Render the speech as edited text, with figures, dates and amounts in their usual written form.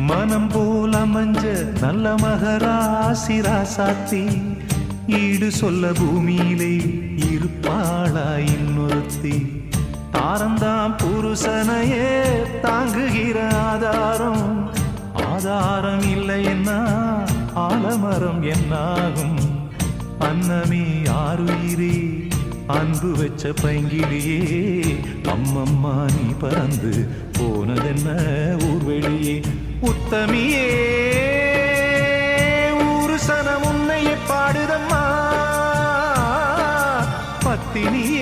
மனம் போல மஞ்ச நல்ல மகராசி ராசாத்தி ஈடு சொல்ல பூமியிலே இருப்பாளா இன்னொருத்தி தாரந்தாம் புருஷனையே தாங்குகிற ஆதாரம் ஆதாரம் இல்லை என்ன ஆலமரம் என்னாகும் அன்னமே ஆறுயிரே அன்பு வச்ச பைங்கிலியே அம்மம்மா நீ பறந்து போனதென்ன ஊர்வெளியே உத்தமியே ஊரு சனம் உன்னையே பாடுதம்மா பத்தினியே